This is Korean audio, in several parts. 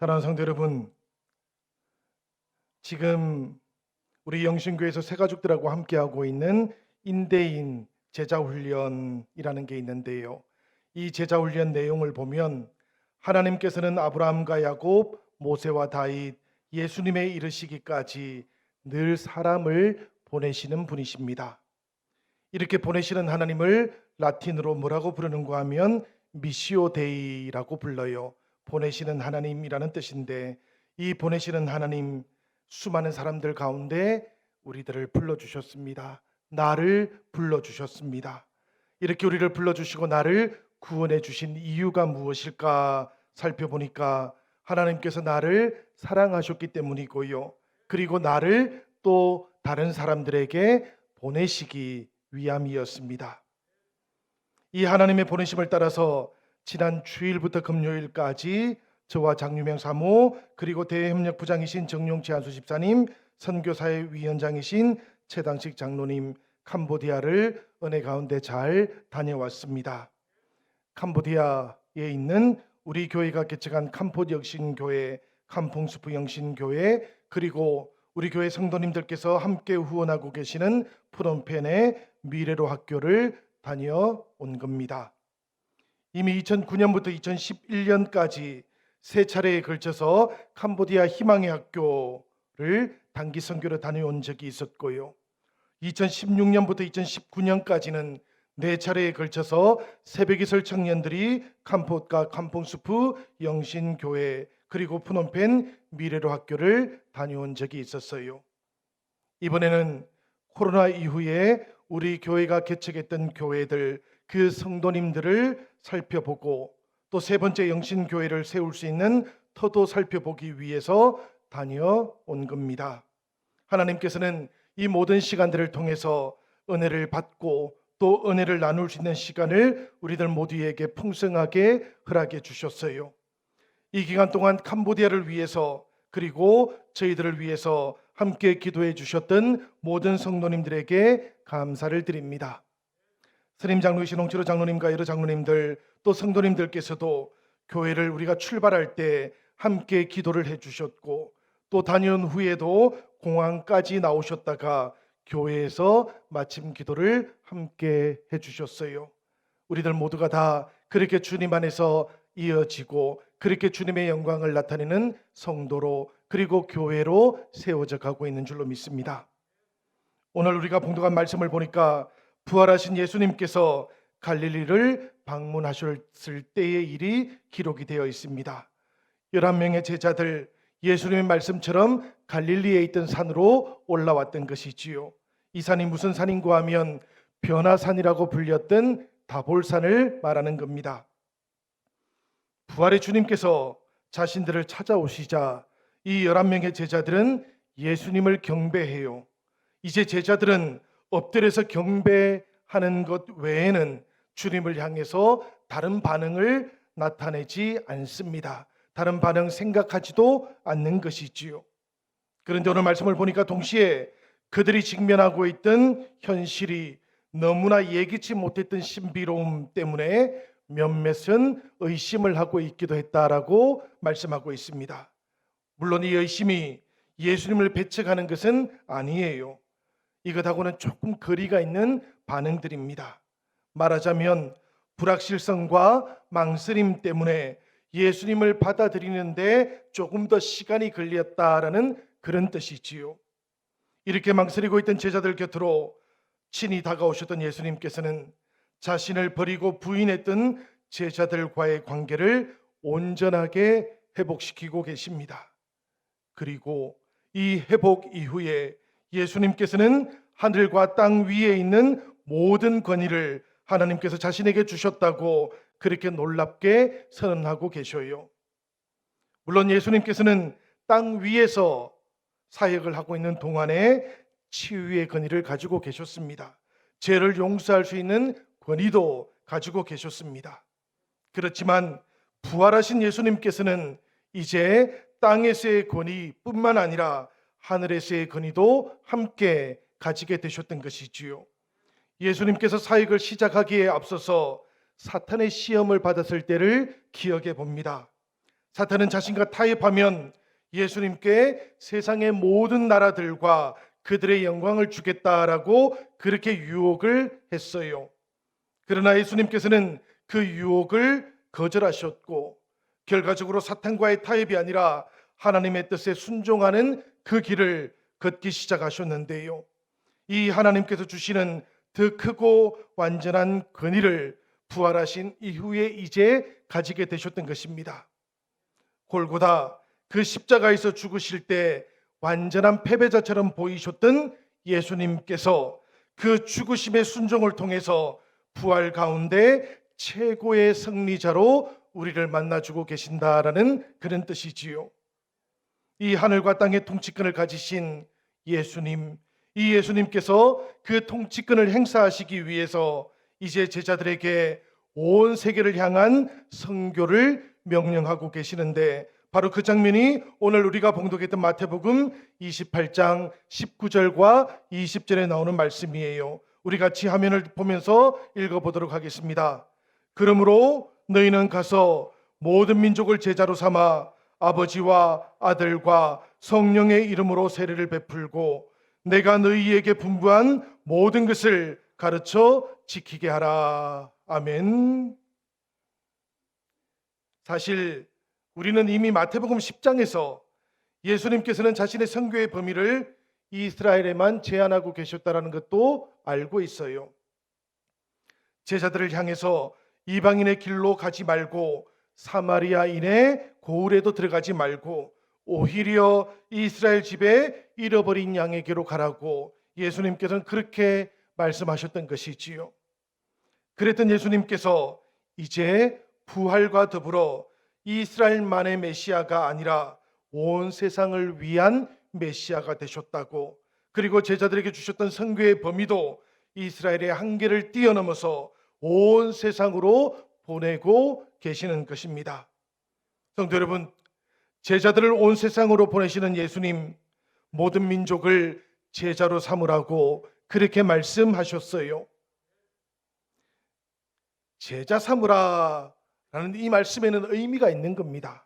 사랑하는 성도 여러분, 지금 우리 영신교회에서 새가족들하고 함께하고 있는 인대인 제자훈련이라는 게 있는데요. 이 제자훈련 내용을 보면 하나님께서는 아브라함과 야곱, 모세와 다윗, 예수님에 이르시기까지 늘 사람을 보내시는 분이십니다. 이렇게 보내시는 하나님을 라틴어로 뭐라고 부르는가 하면 미시오 데이라고 불러요. 보내시는 하나님이라는 뜻인데, 이 보내시는 하나님, 수많은 사람들 가운데 우리들을 불러주셨습니다. 나를 불러주셨습니다. 이렇게 우리를 불러주시고 나를 구원해 주신 이유가 무엇일까 살펴보니까 하나님께서 나를 사랑하셨기 때문이고요. 그리고 나를 또 다른 사람들에게 보내시기 위함이었습니다. 이 하나님의 보내심을 따라서 지난 주일부터 금요일까지 저와 장유명 사모, 그리고 대협력부장이신 정용치 안수 집사님, 선교사회 위원장이신 최당식 장로님, 캄보디아를 은혜 가운데 잘 다녀왔습니다. 캄보디아에 있는 우리 교회가 개척한 캄포 영신교회, 캄퐁스프 영신교회, 그리고 우리 교회 성도님들께서 함께 후원하고 계시는 프롬펜의 미래로 학교를 다녀온 겁니다. 이미 2009년부터 2011년까지 세 차례에 걸쳐서 캄보디아 희망의 학교를 단기 선교로 다녀온 적이 있었고요. 2016년부터 2019년까지는 네 차례에 걸쳐서 새벽이설 청년들이 캄포과 캄퐁스프 영신교회 그리고 푸놈펜 미래로 학교를 다녀온 적이 있었어요. 이번에는 코로나 이후에 우리 교회가 개척했던 교회들, 그 성도님들을 살펴보고 또 세 번째 영신교회를 세울 수 있는 터도 살펴보기 위해서 다녀온 겁니다. 하나님께서는 이 모든 시간들을 통해서 은혜를 받고 또 은혜를 나눌 수 있는 시간을 우리들 모두에게 풍성하게 허락해 주셨어요. 이 기간 동안 캄보디아를 위해서 그리고 저희들을 위해서 함께 기도해 주셨던 모든 성도님들에게 감사를 드립니다. 스님 장로이신 홍철호 장로님과 여러 장로님들 또 성도님들께서도 교회를 우리가 출발할 때 함께 기도를 해 주셨고 또 다녀온 후에도 공항까지 나오셨다가 교회에서 마침 기도를 함께 해 주셨어요. 우리들 모두가 다 그렇게 주님 안에서 이어지고 그렇게 주님의 영광을 나타내는 성도로 그리고 교회로 세워져 가고 있는 줄로 믿습니다. 오늘 우리가 봉독한 말씀을 보니까 부활하신 예수님께서 갈릴리를 방문하셨을 때의 일이 기록이 되어 있습니다. 11명의 제자들, 예수님의 말씀처럼 갈릴리에 있던 산으로 올라왔던 것이지요. 이 산이 무슨 산인가 하면 변화산이라고 불렸던 다볼산을 말하는 겁니다. 부활의 주님께서 자신들을 찾아오시자 이 11명의 제자들은 예수님을 경배해요. 이제 제자들은 엎드려서 경배하는 것 외에는 주님을 향해서 다른 반응을 나타내지 않습니다. 다른 반응 생각하지도 않는 것이지요. 그런데 오늘 말씀을 보니까 동시에 그들이 직면하고 있던 현실이 너무나 예기치 못했던 신비로움 때문에 몇몇은 의심을 하고 있기도 했다라고 말씀하고 있습니다. 물론 이 의심이 예수님을 배척하는 것은 아니에요. 이것하고는 조금 거리가 있는 반응들입니다. 말하자면 불확실성과 망설임 때문에 예수님을 받아들이는데 조금 더 시간이 걸렸다라는 그런 뜻이지요. 이렇게 망설이고 있던 제자들 곁으로 친히 다가오셨던 예수님께서는 자신을 버리고 부인했던 제자들과의 관계를 온전하게 회복시키고 계십니다. 그리고 이 회복 이후에 예수님께서는 하늘과 땅 위에 있는 모든 권위를 하나님께서 자신에게 주셨다고 그렇게 놀랍게 선언하고 계셔요. 물론 예수님께서는 땅 위에서 사역을 하고 있는 동안에 치유의 권위를 가지고 계셨습니다. 죄를 용서할 수 있는 권위도 가지고 계셨습니다. 그렇지만 부활하신 예수님께서는 이제 땅에서의 권위뿐만 아니라 하늘에서의 권위도 함께 가지게 되셨던 것이지요. 예수님께서 사역을 시작하기에 앞서서 사탄의 시험을 받았을 때를 기억해 봅니다. 사탄은 자신과 타협하면 예수님께 세상의 모든 나라들과 그들의 영광을 주겠다라고 그렇게 유혹을 했어요. 그러나 예수님께서는 그 유혹을 거절하셨고 결과적으로 사탄과의 타협이 아니라 하나님의 뜻에 순종하는 그 길을 걷기 시작하셨는데요. 이 하나님께서 주시는 더 크고 완전한 권위를 부활하신 이후에 이제 가지게 되셨던 것입니다. 골고다 그 십자가에서 죽으실 때 완전한 패배자처럼 보이셨던 예수님께서 그 죽으심의 순종을 통해서 부활 가운데 최고의 승리자로 우리를 만나주고 계신다라는 그런 뜻이지요. 이 하늘과 땅의 통치권을 가지신 예수님, 이 예수님께서 그 통치권을 행사하시기 위해서 이제 제자들에게 온 세계를 향한 선교를 명령하고 계시는데 바로 그 장면이 오늘 우리가 봉독했던 마태복음 28장 19절과 20절에 나오는 말씀이에요. 우리 같이 화면을 보면서 읽어보도록 하겠습니다. 그러므로 너희는 가서 모든 민족을 제자로 삼아 아버지와 아들과 성령의 이름으로 세례를 베풀고 내가 너희에게 분부한 모든 것을 가르쳐 지키게 하라. 아멘. 사실 우리는 이미 마태복음 10장에서 예수님께서는 자신의 선교의 범위를 이스라엘에만 제한하고 계셨다는 것도 알고 있어요. 제자들을 향해서 이방인의 길로 가지 말고 사마리아인의 고을에도 들어가지 말고 오히려 이스라엘 집에 잃어버린 양에게로 가라고 예수님께서는 그렇게 말씀하셨던 것이지요. 그랬던 예수님께서 이제 부활과 더불어 이스라엘만의 메시아가 아니라 온 세상을 위한 메시아가 되셨다고, 그리고 제자들에게 주셨던 선교의 범위도 이스라엘의 한계를 뛰어넘어서 온 세상으로 보내고 계시는 것입니다. 성도 여러분, 제자들을 온 세상으로 보내시는 예수님, 모든 민족을 제자로 삼으라고 그렇게 말씀하셨어요. 제자 삼으라 라는 이 말씀에는 의미가 있는 겁니다.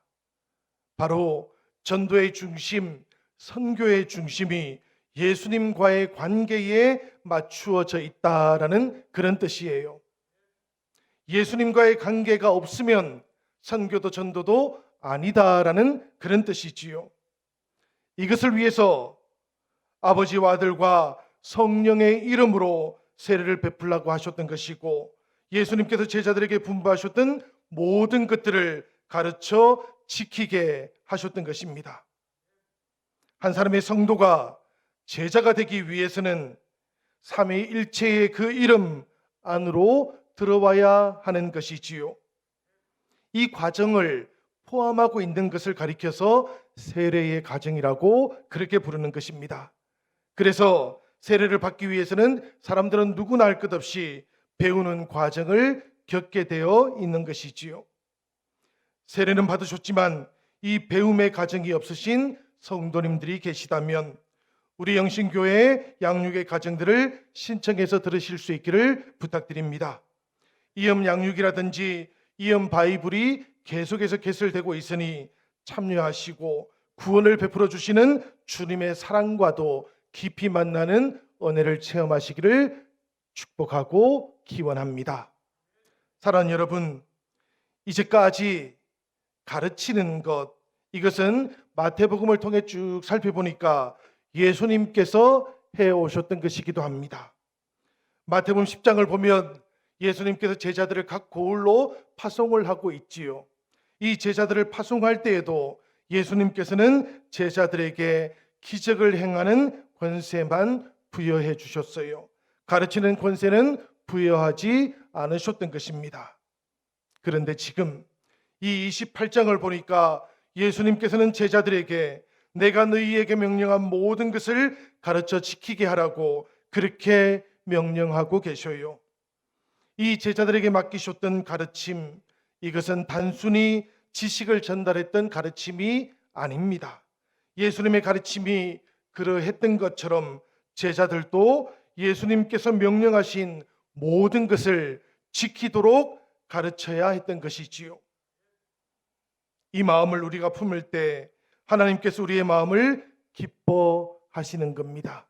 바로 전도의 중심, 선교의 중심이 예수님과의 관계에 맞추어져 있다라는 그런 뜻이에요. 예수님과의 관계가 없으면 선교도 전도도 아니다라는 그런 뜻이지요. 이것을 위해서 아버지와 아들과 성령의 이름으로 세례를 베풀라고 하셨던 것이고, 예수님께서 제자들에게 분부하셨던 모든 것들을 가르쳐 지키게 하셨던 것입니다. 한 사람의 성도가 제자가 되기 위해서는 삼위일체의 그 이름 안으로 들어와야 하는 것이지요. 이 과정을 포함하고 있는 것을 가리켜서 세례의 과정이라고 그렇게 부르는 것입니다. 그래서 세례를 받기 위해서는 사람들은 누구나 할 것 없이 배우는 과정을 겪게 되어 있는 것이지요. 세례는 받으셨지만 이 배움의 과정이 없으신 성도님들이 계시다면 우리 영신교회의 양육의 과정들을 신청해서 들으실 수 있기를 부탁드립니다. 이음 양육이라든지 이음 바이블이 계속해서 개설되고 있으니 참여하시고 구원을 베풀어 주시는 주님의 사랑과도 깊이 만나는 은혜를 체험하시기를 축복하고 기원합니다. 사랑하는 여러분, 이제까지 가르치는 것, 이것은 마태복음을 통해 쭉 살펴보니까 예수님께서 해오셨던 것이기도 합니다. 마태복음 10장을 보면 예수님께서 제자들을 각 고을로 파송을 하고 있지요. 이 제자들을 파송할 때에도 예수님께서는 제자들에게 기적을 행하는 권세만 부여해 주셨어요. 가르치는 권세는 부여하지 않으셨던 것입니다. 그런데 지금 이 28장을 보니까 예수님께서는 제자들에게 내가 너희에게 명령한 모든 것을 가르쳐 지키게 하라고 그렇게 명령하고 계셔요. 이 제자들에게 맡기셨던 가르침, 이것은 단순히 지식을 전달했던 가르침이 아닙니다. 예수님의 가르침이 그러했던 것처럼 제자들도 예수님께서 명령하신 모든 것을 지키도록 가르쳐야 했던 것이지요. 이 마음을 우리가 품을 때 하나님께서 우리의 마음을 기뻐하시는 겁니다.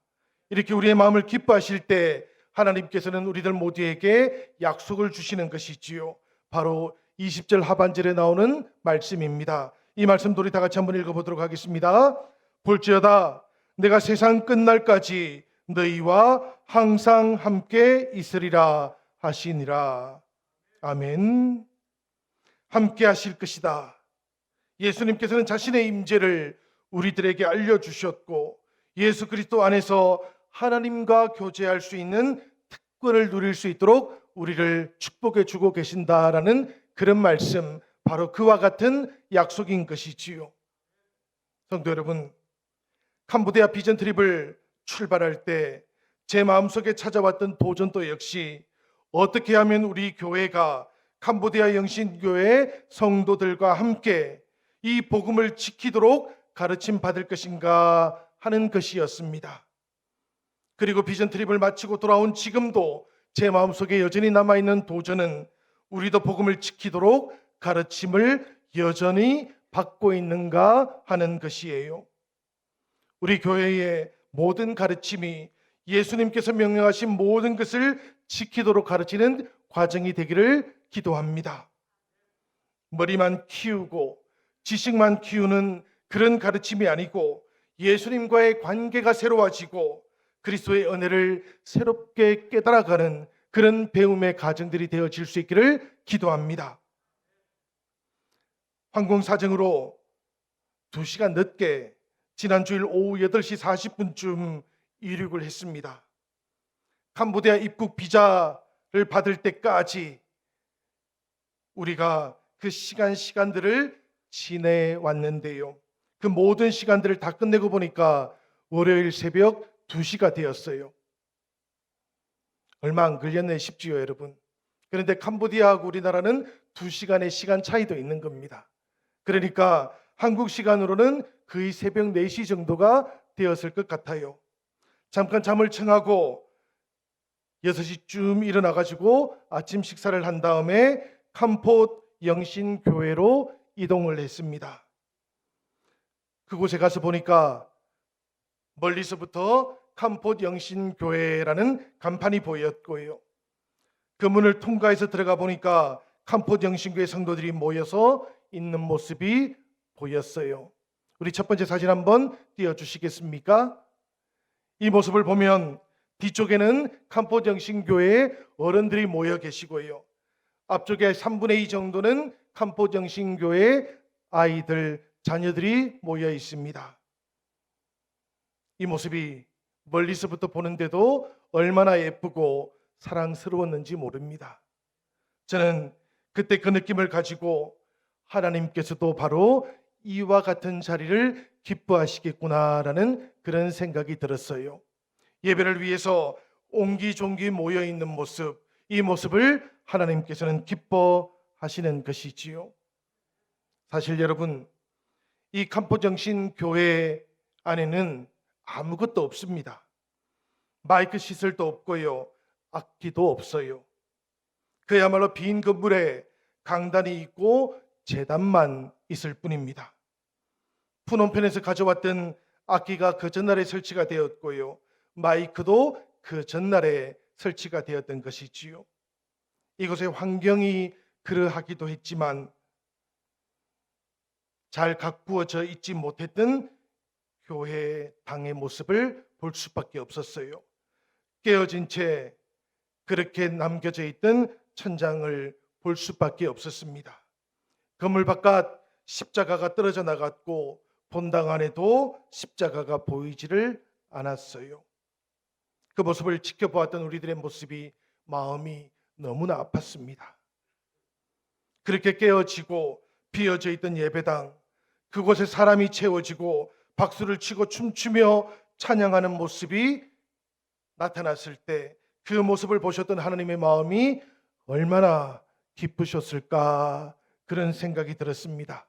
이렇게 우리의 마음을 기뻐하실 때 하나님께서는 우리들 모두에게 약속을 주시는 것이지요. 바로 20절 하반절에 나오는 말씀입니다. 이 말씀도 우리 다 같이 한번 읽어보도록 하겠습니다. 볼지어다 내가 세상 끝날까지 너희와 항상 함께 있으리라 하시니라. 아멘. 함께 하실 것이다. 예수님께서는 자신의 임재를 우리들에게 알려주셨고 예수 그리스도 안에서 하나님과 교제할 수 있는 특권을 누릴 수 있도록 우리를 축복해 주고 계신다라는 그런 말씀, 바로 그와 같은 약속인 것이지요. 성도 여러분, 캄보디아 비전 트립을 출발할 때 제 마음속에 찾아왔던 도전도 역시 어떻게 하면 우리 교회가 캄보디아 영신교회 성도들과 함께 이 복음을 지키도록 가르침 받을 것인가 하는 것이었습니다. 그리고 비전 트립을 마치고 돌아온 지금도 제 마음속에 여전히 남아있는 도전은 우리도 복음을 지키도록 가르침을 여전히 받고 있는가 하는 것이에요. 우리 교회의 모든 가르침이 예수님께서 명령하신 모든 것을 지키도록 가르치는 과정이 되기를 기도합니다. 머리만 키우고 지식만 키우는 그런 가르침이 아니고 예수님과의 관계가 새로워지고 그리스도의 은혜를 새롭게 깨달아가는 그런 배움의 과정들이 되어질 수 있기를 기도합니다. 항공사정으로 2시간 늦게 지난 주일 오후 8시 40분쯤 이륙을 했습니다. 캄보디아 입국 비자를 받을 때까지 우리가 그 시간들을 지내왔는데요. 그 모든 시간들을 다 끝내고 보니까 월요일 새벽 2시가 되었어요. 얼마 안 걸렸네 싶지요, 여러분. 그런데 캄보디아하고 우리나라는 2시간의 시간 차이도 있는 겁니다. 그러니까 한국 시간으로는 거의 새벽 4시 정도가 되었을 것 같아요. 잠깐 잠을 청하고 6시쯤 일어나가지고 아침 식사를 한 다음에 캄포 영신교회로 이동을 했습니다. 그곳에 가서 보니까 멀리서부터 캄포 영신교회라는 간판이 보였고요. 그 문을 통과해서 들어가 보니까 캄포 영신교회 성도들이 모여서 있는 모습이 보였어요. 우리 첫 번째 사진 한번 띄워주시겠습니까? 이 모습을 보면 뒤쪽에는 캄포 영신교회의 어른들이 모여 계시고요. 앞쪽에 3분의 2 정도는 캄포 영신교회의 아이들, 자녀들이 모여 있습니다. 이 모습이 멀리서부터 보는데도 얼마나 예쁘고 사랑스러웠는지 모릅니다. 저는 그때 그 느낌을 가지고 하나님께서도 바로 이와 같은 자리를 기뻐하시겠구나라는 그런 생각이 들었어요. 예배를 위해서 옹기종기 모여 있는 모습, 이 모습을 하나님께서는 기뻐하시는 것이지요. 사실 여러분, 이 캄포정신 교회 안에는 아무것도 없습니다. 마이크 시설도 없고요, 악기도 없어요. 그야말로 빈 건물에 강단이 있고 제단만 있을 뿐입니다. 푸놈펜에서 가져왔던 악기가 그 전날에 설치가 되었고요, 마이크도 그 전날에 설치가 되었던 것이지요. 이곳의 환경이 그러하기도 했지만 잘 가꾸어져 있지 못했던 교회 당의 모습을 볼 수밖에 없었어요. 깨어진 채 그렇게 남겨져 있던 천장을 볼 수밖에 없었습니다. 건물 바깥 십자가가 떨어져 나갔고 본당 안에도 십자가가 보이지를 않았어요. 그 모습을 지켜보았던 우리들의 모습이 마음이 너무나 아팠습니다. 그렇게 깨어지고 비어져 있던 예배당, 그곳에 사람이 채워지고 박수를 치고 춤추며 찬양하는 모습이 나타났을 때 그 모습을 보셨던 하나님의 마음이 얼마나 기쁘셨을까, 그런 생각이 들었습니다.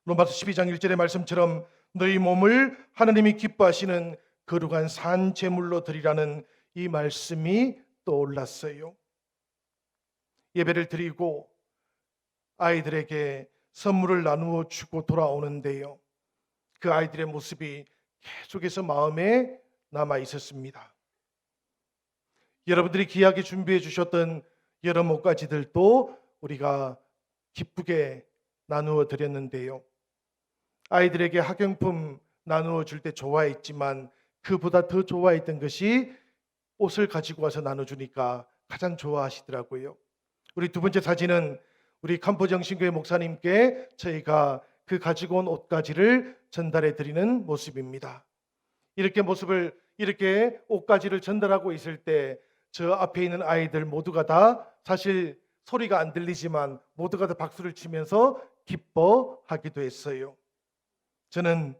로마서 12장 1절의 말씀처럼 너희 몸을 하나님이 기뻐하시는 거룩한 산 제물로 드리라는 이 말씀이 떠올랐어요. 예배를 드리고 아이들에게 선물을 나누어 주고 돌아오는데요. 그 아이들의 모습이 계속해서 마음에 남아 있었습니다. 여러분들이 귀하게 준비해 주셨던 여러 목가지들도 우리가 기쁘게 나누어 드렸는데요. 아이들에게 학용품 나누어 줄 때 좋아했지만 그보다 더 좋아했던 것이 옷을 가지고 와서 나눠주니까 가장 좋아하시더라고요. 우리 두 번째 사진은 우리 캄포정신교회 목사님께 저희가 그 가지고 온 옷가지를 전달해 드리는 모습입니다. 이렇게 옷가지를 전달하고 있을 때 저 앞에 있는 아이들 모두가 다 사실 소리가 안 들리지만 모두가 다 박수를 치면서 기뻐하기도 했어요. 저는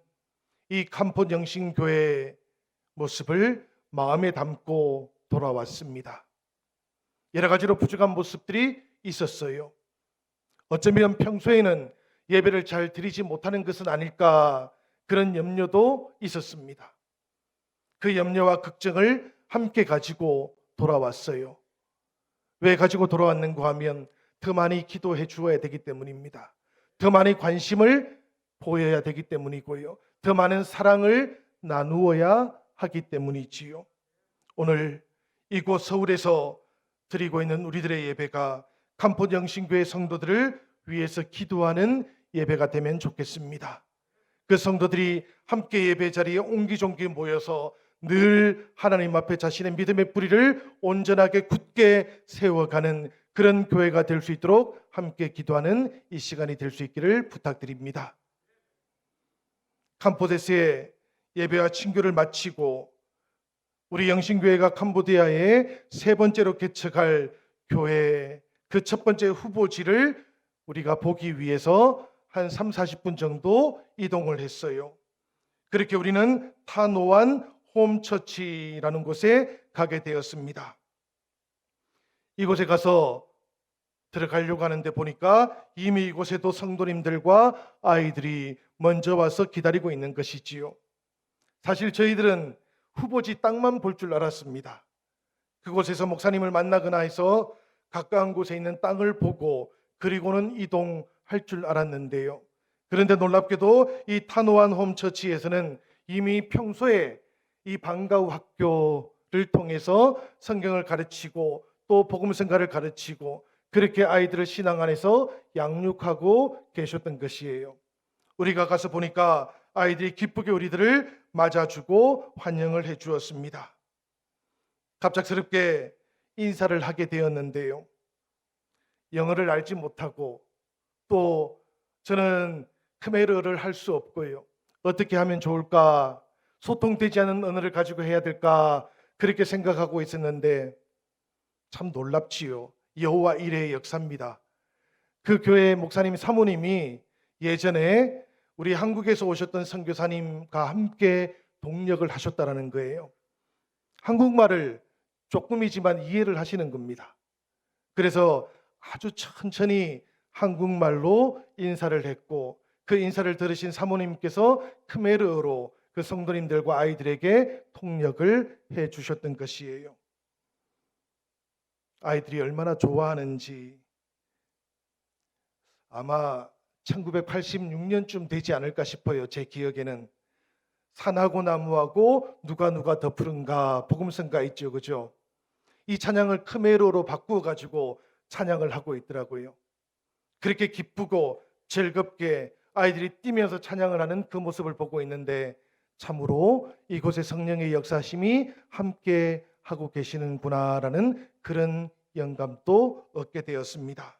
이 캄포정신교회의 모습을 마음에 담고 돌아왔습니다. 여러 가지로 부족한 모습들이 있었어요. 어쩌면 평소에는 예배를 잘 드리지 못하는 것은 아닐까, 그런 염려도 있었습니다. 그 염려와 걱정을 함께 가지고 돌아왔어요. 왜 가지고 돌아왔는가 하면 더 많이 기도해 주어야 되기 때문입니다. 더 많이 관심을 보여야 되기 때문이고요. 더 많은 사랑을 나누어야 하기 때문이지요. 오늘 이곳 서울에서 드리고 있는 우리들의 예배가 캄포정신교회 성도들을 위해서 기도하는 예배가 되면 좋겠습니다. 그 성도들이 함께 예배 자리에 옹기종기 모여서 늘 하나님 앞에 자신의 믿음의 뿌리를 온전하게 굳게 세워가는 그런 교회가 될 수 있도록 함께 기도하는 이 시간이 될 수 있기를 부탁드립니다. 캄포데스의 예배와 친교를 마치고 우리 영신교회가 캄보디아에 세 번째로 개척할 교회 그 첫 번째 후보지를 우리가 보기 위해서 한 30-40분 정도 이동을 했어요. 그렇게 우리는 타노안 홈처치라는 곳에 가게 되었습니다. 이곳에 가서 들어가려고 하는데 보니까 이미 이곳에도 성도님들과 아이들이 먼저 와서 기다리고 있는 것이지요. 사실 저희들은 후보지 땅만 볼 줄 알았습니다. 그곳에서 목사님을 만나거나 해서 가까운 곳에 있는 땅을 보고 그리고는 이동할 줄 알았는데요. 그런데 놀랍게도 이 타노안 홈처치에서는 이미 평소에 이 방과후 학교를 통해서 성경을 가르치고 또 복음성가를 가르치고 그렇게 아이들을 신앙 안에서 양육하고 계셨던 것이에요. 우리가 가서 보니까 아이들이 기쁘게 우리들을 맞아주고 환영을 해 주었습니다. 갑작스럽게 인사를 하게 되었는데요. 영어를 알지 못하고 또 저는 크메르어를 할 수 없고요. 어떻게 하면 좋을까? 소통되지 않은 언어를 가지고 해야 될까? 그렇게 생각하고 있었는데 참 놀랍지요. 여호와 일의 역사입니다. 그 교회 목사님 사모님이 예전에 우리 한국에서 오셨던 선교사님과 함께 동역을 하셨다라는 거예요. 한국말을 조금이지만 이해를 하시는 겁니다. 그래서 아주 천천히 한국말로 인사를 했고 그 인사를 들으신 사모님께서 크메르어로 그 성도님들과 아이들에게 통역을 해 주셨던 것이에요. 아이들이 얼마나 좋아하는지 아마 1986년쯤 되지 않을까 싶어요. 제 기억에는 산하고 나무하고 누가 더 푸른가 복음성가 있죠, 그죠? 이 찬양을 크메르어로 바꾸어 가지고 찬양을 하고 있더라고요. 그렇게 기쁘고 즐겁게 아이들이 뛰면서 찬양을 하는 그 모습을 보고 있는데 참으로 이곳에 성령의 역사심이 함께 하고 계시는구나라는 그런 영감도 얻게 되었습니다.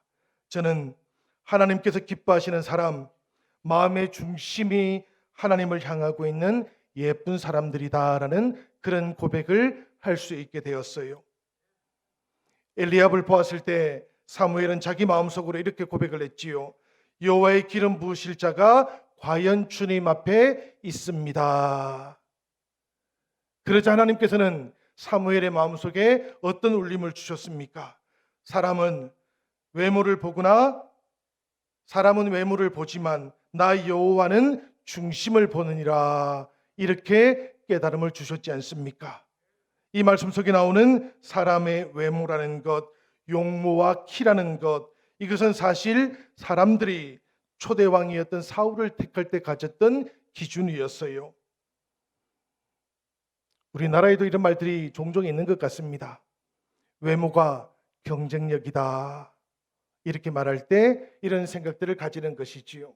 저는 하나님께서 기뻐하시는 사람, 마음의 중심이 하나님을 향하고 있는 예쁜 사람들이다라는 그런 고백을 할 수 있게 되었어요. 엘리압을 보았을 때 사무엘은 자기 마음속으로 이렇게 고백을 했지요. 여호와의 기름 부으실 자가 과연 주님 앞에 있습니다. 그러자 하나님께서는 사무엘의 마음속에 어떤 울림을 주셨습니까? 사람은 외모를 보지만 나 여호와는 중심을 보느니라, 이렇게 깨달음을 주셨지 않습니까? 이 말씀 속에 나오는 사람의 외모라는 것, 용모와 키라는 것, 이것은 사실 사람들이 초대 왕이었던 사울을 택할 때 가졌던 기준이었어요. 우리나라에도 이런 말들이 종종 있는 것 같습니다. 외모가 경쟁력이다. 이렇게 말할 때 이런 생각들을 가지는 것이지요.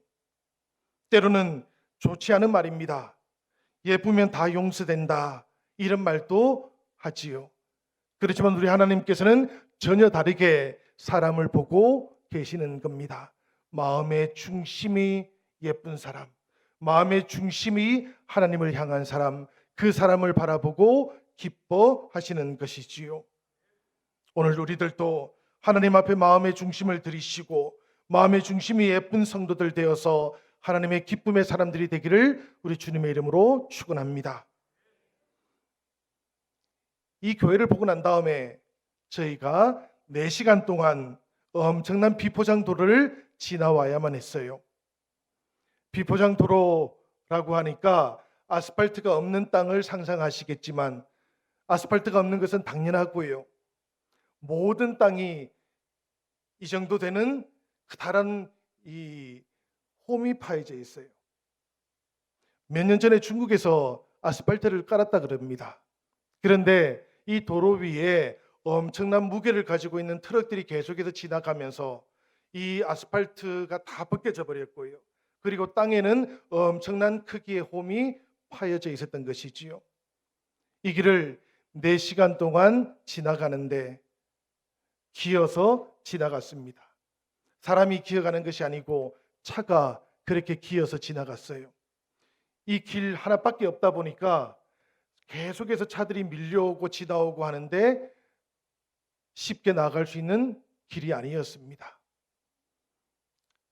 때로는 좋지 않은 말입니다. 예쁘면 다 용서된다. 이런 말도 하지요. 그렇지만 우리 하나님께서는 전혀 다르게 사람을 보고 계시는 겁니다. 마음의 중심이 예쁜 사람, 마음의 중심이 하나님을 향한 사람, 그 사람을 바라보고 기뻐하시는 것이지요. 오늘 우리들도 하나님 앞에 마음의 중심을 들이시고 마음의 중심이 예쁜 성도들 되어서 하나님의 기쁨의 사람들이 되기를 우리 주님의 이름으로 축원합니다. 이 교회를 보고 난 다음에 저희가 4시간 동안 엄청난 비포장 도로를 지나와야만 했어요. 비포장 도로라고 하니까 아스팔트가 없는 땅을 상상하시겠지만 아스팔트가 없는 것은 당연하고요. 모든 땅이 이 정도 되는 커다란 이 홈이 파여져 있어요. 몇 년 전에 중국에서 아스팔트를 깔았다 그럽니다. 그런데 이 도로 위에 엄청난 무게를 가지고 있는 트럭들이 계속해서 지나가면서 이 아스팔트가 다 벗겨져 버렸고요. 그리고 땅에는 엄청난 크기의 홈이 파여져 있었던 것이지요. 이 길을 4시간 동안 지나가는데 기어서 지나갔습니다. 사람이 기어가는 것이 아니고 차가 그렇게 기어서 지나갔어요. 이 길 하나밖에 없다 보니까 계속해서 차들이 밀려오고 지나오고 하는데 쉽게 나갈 수 있는 길이 아니었습니다.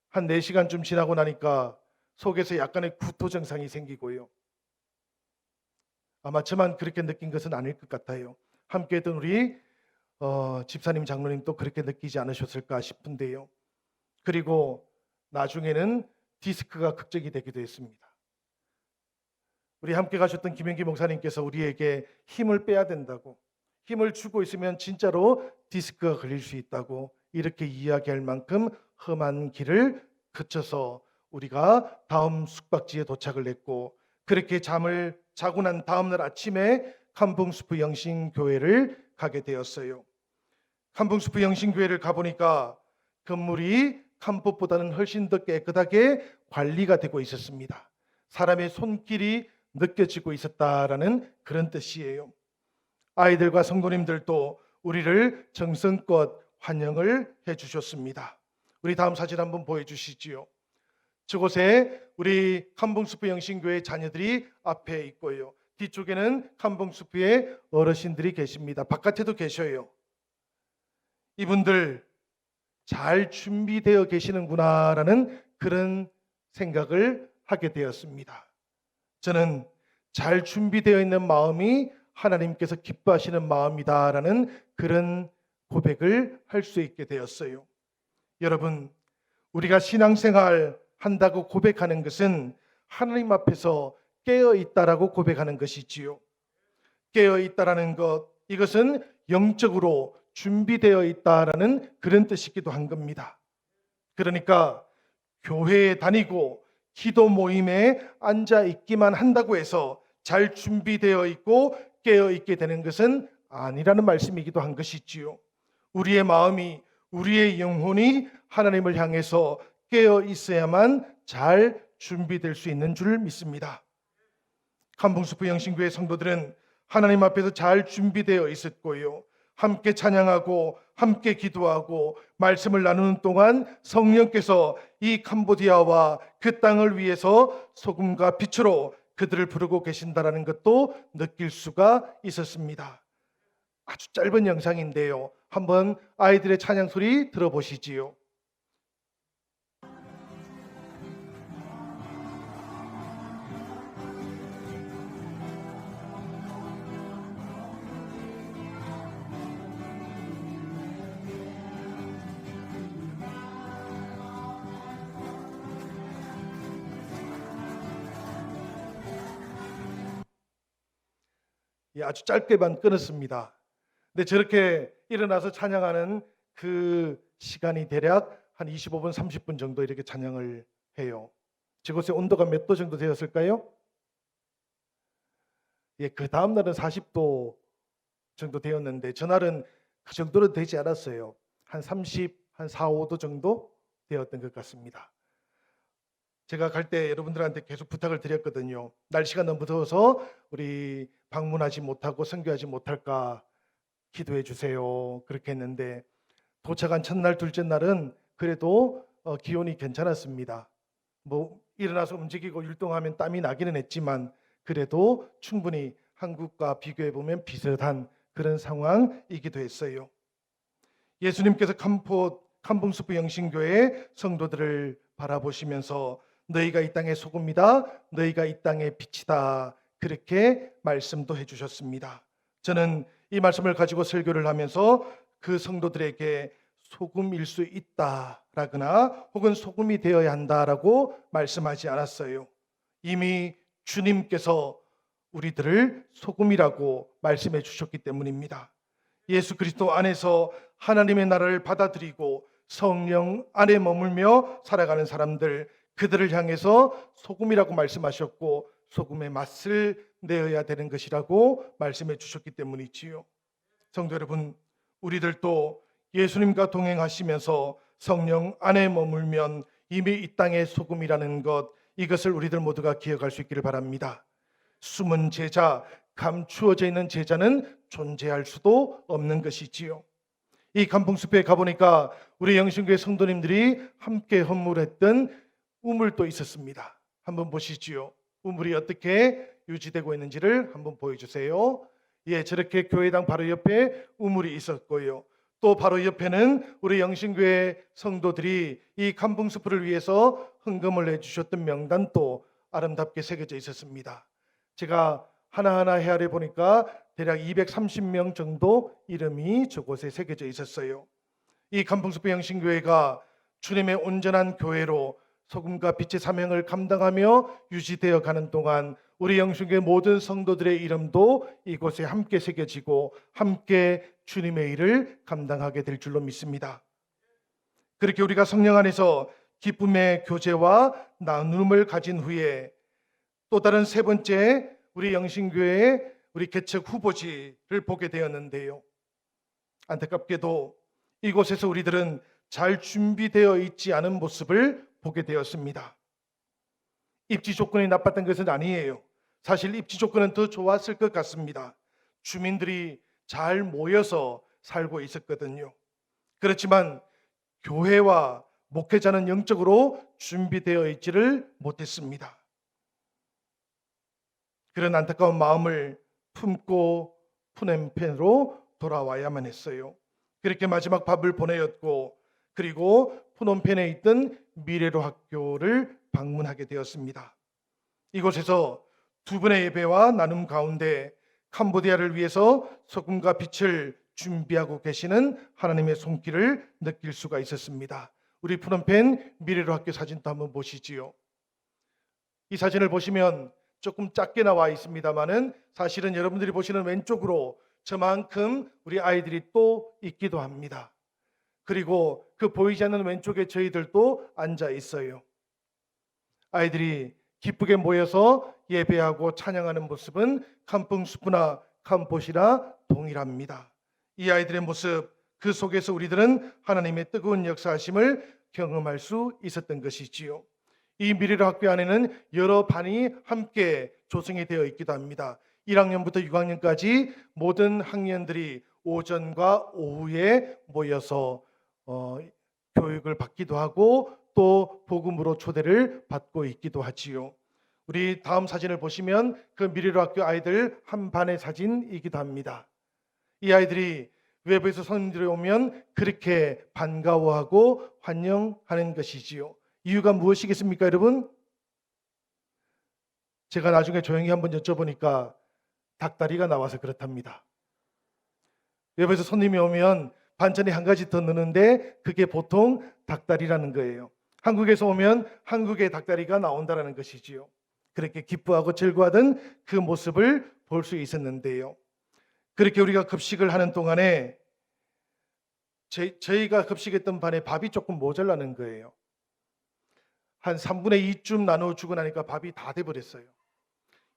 한 4시간쯤 지나고 나니까 속에서 약간의 구토 증상이 생기고요. 아마 저만 그렇게 느낀 것은 아닐 것 같아요. 함께 했던 우리 집사님, 장로님도 그렇게 느끼지 않으셨을까 싶은데요. 그리고 나중에는 디스크가 극적이 되기도 했습니다. 우리 함께 가셨던 김영기 목사님께서 우리에게 힘을 빼야 된다고, 힘을 주고 있으면 진짜로 디스크가 걸릴 수 있다고 이렇게 이야기할 만큼 험한 길을 거쳐서 우리가 다음 숙박지에 도착을 했고, 그렇게 잠을 자고 난 다음날 아침에 캄붕수프 영신교회를 가게 되었어요. 캄붕수프 영신교회를 가보니까 건물이 캄풋보다는 훨씬 더 깨끗하게 관리가 되고 있었습니다. 사람의 손길이 느껴지고 있었다라는 그런 뜻이에요. 아이들과 성도님들도 우리를 정성껏 환영을 해주셨습니다. 우리 다음 사진 한번 보여주시지요. 저곳에 우리 캄붕수프 영신교회 자녀들이 앞에 있고요. 뒤쪽에는 캄붕수프의 어르신들이 계십니다. 바깥에도 계셔요. 이분들 잘 준비되어 계시는구나라는 그런 생각을 하게 되었습니다. 저는 잘 준비되어 있는 마음이 하나님께서 기뻐하시는 마음이다라는 그런 고백을 할 수 있게 되었어요. 여러분, 우리가 신앙생활 한다고 고백하는 것은 하나님 앞에서 깨어 있다라고 고백하는 것이지요. 깨어 있다라는 것, 이것은 영적으로 준비되어 있다라는 그런 뜻이기도 한 겁니다. 그러니까 교회에 다니고 기도 모임에 앉아 있기만 한다고 해서 잘 준비되어 있고 깨어 있게 되는 것은 아니라는 말씀이기도 한 것이지요. 우리의 마음이, 우리의 영혼이 하나님을 향해서 깨어 있어야만 잘 준비될 수 있는 줄 믿습니다. 캄붕수프 영신교회 성도들은 하나님 앞에서 잘 준비되어 있었고요. 함께 찬양하고 함께 기도하고 말씀을 나누는 동안 성령께서 이 캄보디아와 그 땅을 위해서 소금과 빛으로 그들을 부르고 계신다라는 것도 느낄 수가 있었습니다. 아주 짧은 영상인데요. 한번 아이들의 찬양 소리 들어보시지요. 아주 짧게만 끊었습니다. 근데 저렇게 일어나서 찬양하는 그 시간이 대략 한 25분, 30분 정도 이렇게 찬양을 해요. 저곳의 온도가 몇 도 정도 되었을까요? 예, 그 다음 날은 40도 정도 되었는데 전날은 그 정도로 되지 않았어요. 한 30, 한 4, 5도 정도 되었던 것 같습니다. 제가 갈 때 여러분들한테 계속 부탁을 드렸거든요. 날씨가 너무 더워서 우리 방문하지 못하고 선교하지 못할까 기도해 주세요. 그렇게 했는데 도착한 첫날, 둘째 날은 그래도 기온이 괜찮았습니다. 뭐 일어나서 움직이고 율동하면 땀이 나기는 했지만 그래도 충분히 한국과 비교해 보면 비슷한 그런 상황이기도 했어요. 예수님께서 캄붕스프 영신교회 성도들을 바라보시면서 너희가 이 땅의 소금이다, 너희가 이 땅의 빛이다, 그렇게 말씀도 해주셨습니다. 저는 이 말씀을 가지고 설교를 하면서 그 성도들에게 소금일 수 있다라거나 혹은 소금이 되어야 한다라고 말씀하지 않았어요. 이미 주님께서 우리들을 소금이라고 말씀해 주셨기 때문입니다. 예수 그리스도 안에서 하나님의 나라를 받아들이고 성령 안에 머물며 살아가는 사람들, 그들을 향해서 소금이라고 말씀하셨고 소금의 맛을 내어야 되는 것이라고 말씀해 주셨기 때문이지요. 성도 여러분, 우리들도 예수님과 동행하시면서 성령 안에 머물면 이미 이 땅의 소금이라는 것, 이것을 우리들 모두가 기억할 수 있기를 바랍니다. 숨은 제자, 감추어져 있는 제자는 존재할 수도 없는 것이지요. 이 감풍숲에 가보니까 우리 영신교회 성도님들이 함께 헌물했던 우물도 있었습니다. 한번 보시지요. 우물이 어떻게 유지되고 있는지를 한번 보여주세요. 예, 저렇게 교회당 바로 옆에 우물이 있었고요. 또 바로 옆에는 우리 영신교회 성도들이 이 감풍숲을 위해서 헌금을 해주셨던 명단도 아름답게 새겨져 있었습니다. 제가 하나하나 헤아려 보니까 대략 230명 정도 이름이 저곳에 새겨져 있었어요. 이 감풍숲 영신교회가 주님의 온전한 교회로 소금과 빛의 사명을 감당하며 유지되어 가는 동안 우리 영신교회 모든 성도들의 이름도 이곳에 함께 새겨지고 함께 주님의 일을 감당하게 될 줄로 믿습니다. 그렇게 우리가 성령 안에서 기쁨의 교제와 나눔을 가진 후에 또 다른 세 번째 우리 영신교회의 우리 개척 후보지를 보게 되었는데요. 안타깝게도 이곳에서 우리들은 잘 준비되어 있지 않은 모습을 보게 되었습니다. 입지 조건이 나빴던 것은 아니에요. 사실 입지 조건은 더 좋았을 것 같습니다. 주민들이 잘 모여서 살고 있었거든요. 그렇지만 교회와 목회자는 영적으로 준비되어 있지를 못했습니다. 그런 안타까운 마음을 품고 푸놈펜으로 돌아와야만 했어요. 그렇게 마지막 밥을 보내었고 그리고 푸놈펜에 있던 미래로 학교를 방문하게 되었습니다. 이곳에서 두 번의 예배와 나눔 가운데 캄보디아를 위해서 소금과 빛을 준비하고 계시는 하나님의 손길을 느낄 수가 있었습니다. 우리 푸놈펜 미래로 학교 사진도 한번 보시지요. 이 사진을 보시면 조금 작게 나와 있습니다만은 사실은 여러분들이 보시는 왼쪽으로 저만큼 우리 아이들이 또 있기도 합니다. 그리고 그 보이지 않는 왼쪽에 저희들도 앉아 있어요. 아이들이 기쁘게 모여서 예배하고 찬양하는 모습은 캄풍스프나 캄보시나 동일합니다. 이 아이들의 모습, 그 속에서 우리들은 하나님의 뜨거운 역사하심을 경험할 수 있었던 것이지요. 이 미래로 학교 안에는 여러 반이 함께 조성이 되어 있기도 합니다. 1학년부터 6학년까지 모든 학년들이 오전과 오후에 모여서 교육을 받기도 하고 또 복음으로 초대를 받고 있기도 하지요. 우리 다음 사진을 보시면 그 미래로 학교 아이들 한 반의 사진이기도 합니다. 이 아이들이 외부에서 손님들이 오면 그렇게 반가워하고 환영하는 것이지요. 이유가 무엇이겠습니까, 여러분? 제가 나중에 조용히 한번 여쭤보니까 닭다리가 나와서 그렇답니다. 외부에서 손님이 오면 반찬이 한 가지 더 넣는데 그게 보통 닭다리라는 거예요. 한국에서 오면 한국의 닭다리가 나온다는 것이지요. 그렇게 기뻐하고 즐거워하던 그 모습을 볼 수 있었는데요. 그렇게 우리가 급식을 하는 동안에 저희가 급식했던 반에 밥이 조금 모자라는 거예요. 한 3분의 2쯤 나눠주고 나니까 밥이 다 돼버렸어요.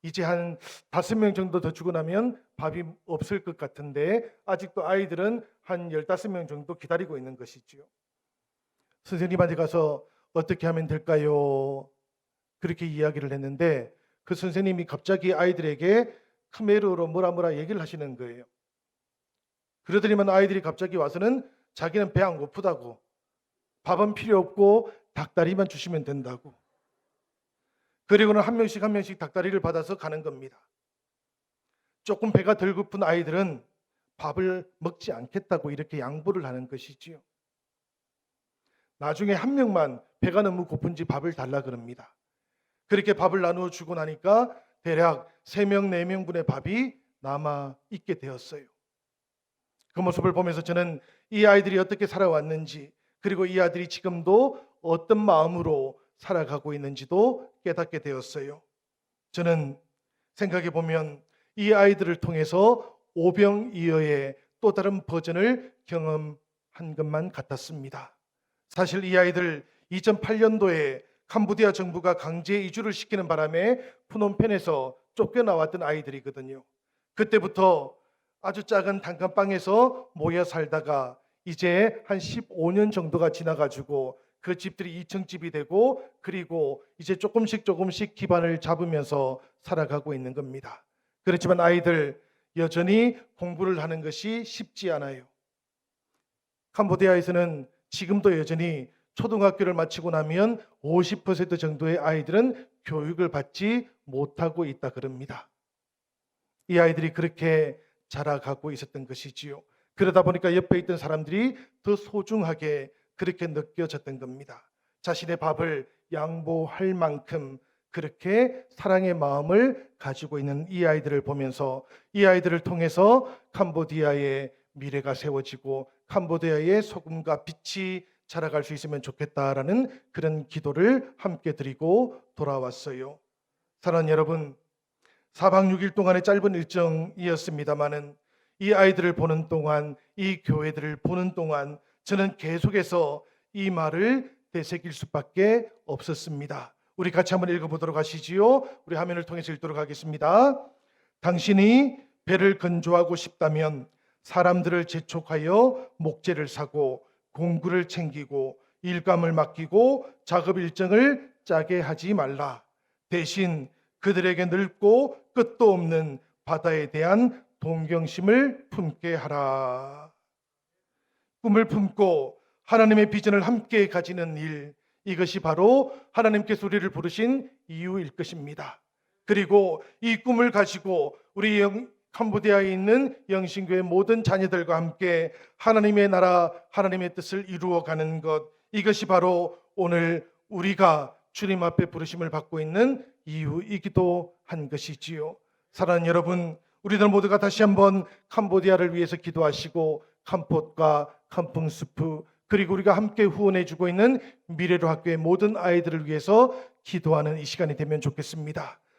이제 한 5명 정도 더 주고 나면 밥이 없을 것 같은데 아직도 아이들은 한 15명 정도 기다리고 있는 것이지요. 선생님한테 가서 어떻게 하면 될까요? 그렇게 이야기를 했는데 그 선생님이 갑자기 아이들에게 크메르어로 뭐라 얘기를 하시는 거예요. 그러더니만 아이들이 갑자기 와서는 자기는 배 안 고프다고, 밥은 필요 없고 닭다리만 주시면 된다고. 그리고는 한 명씩 닭다리를 받아서 가는 겁니다. 조금 배가 덜 고픈 아이들은 밥을 먹지 않겠다고 이렇게 양보를 하는 것이지요. 나중에 한 명만 배가 너무 고픈지 밥을 달라 그럽니다. 그렇게 밥을 나누어 주고 나니까 대략 3명, 4명분의 밥이 남아 있게 되었어요. 그 모습을 보면서 저는 이 아이들이 어떻게 살아왔는지, 그리고 이 아이들이 지금도 어떤 마음으로 살아가고 있는지도 깨닫게 되었어요. 저는 생각해 보면 이 아이들을 통해서 오병이어의 또 다른 버전을 경험한 것만 같았습니다. 사실 이 아이들 2008년도에 캄보디아 정부가 강제 이주를 시키는 바람에 프놈펜에서 쫓겨나왔던 아이들이거든요. 그때부터 아주 작은 단칸방에서 모여 살다가 이제 한 15년 정도가 지나가지고 그 집들이 2층 집이 되고 그리고 이제 조금씩 기반을 잡으면서 살아가고 있는 겁니다. 그렇지만 아이들 여전히 공부를 하는 것이 쉽지 않아요. 캄보디아에서는 지금도 여전히 초등학교를 마치고 나면 50% 정도의 아이들은 교육을 받지 못하고 있다 그럽니다. 이 아이들이 그렇게 자라가고 있었던 것이지요. 그러다 보니까 옆에 있던 사람들이 더 소중하게 그렇게 느껴졌던 겁니다. 자신의 밥을 양보할 만큼 그렇게 사랑의 마음을 가지고 있는 이 아이들을 보면서 이 아이들을 통해서 캄보디아의 미래가 세워지고 캄보디아의 소금과 빛이 자라갈 수 있으면 좋겠다라는 그런 기도를 함께 드리고 돌아왔어요. 사랑하는 여러분, 4박 6일 동안의 짧은 일정이었습니다마는 이 아이들을 보는 동안, 이 교회들을 보는 동안 저는 계속해서 이 말을 되새길 수밖에 없었습니다. 우리 같이 한번 읽어보도록 하시지요. 우리 화면을 통해서 읽도록 하겠습니다. 당신이 배를 건조하고 싶다면 사람들을 재촉하여 목재를 사고 공구를 챙기고 일감을 맡기고 작업 일정을 짜게 하지 말라. 대신 그들에게 넓고 끝도 없는 바다에 대한 동경심을 품게 하라. 꿈을 품고 하나님의 비전을 함께 가지는 일, 이것이 바로 하나님께서 우리를 부르신 이유일 것입니다. 그리고 이 꿈을 가지고 우리 캄보디아에 있는 영신교회 모든 자녀들과 함께 하나님의 나라, 하나님의 뜻을 이루어가는 것, 이것이 바로 오늘 우리가 주님 앞에 부르심을 받고 있는 이유이기도 한 것이지요. 사랑하는 여러분, 우리들 모두가 다시 한번 캄보디아를 위해서 기도하시고 캄폿과 캄풍스프 그리고 우리가 함께 후원해주고 있는 미래로 학교의 모든 아이들을 위해서 기도하는 이 시간이 되면 좋겠습니다.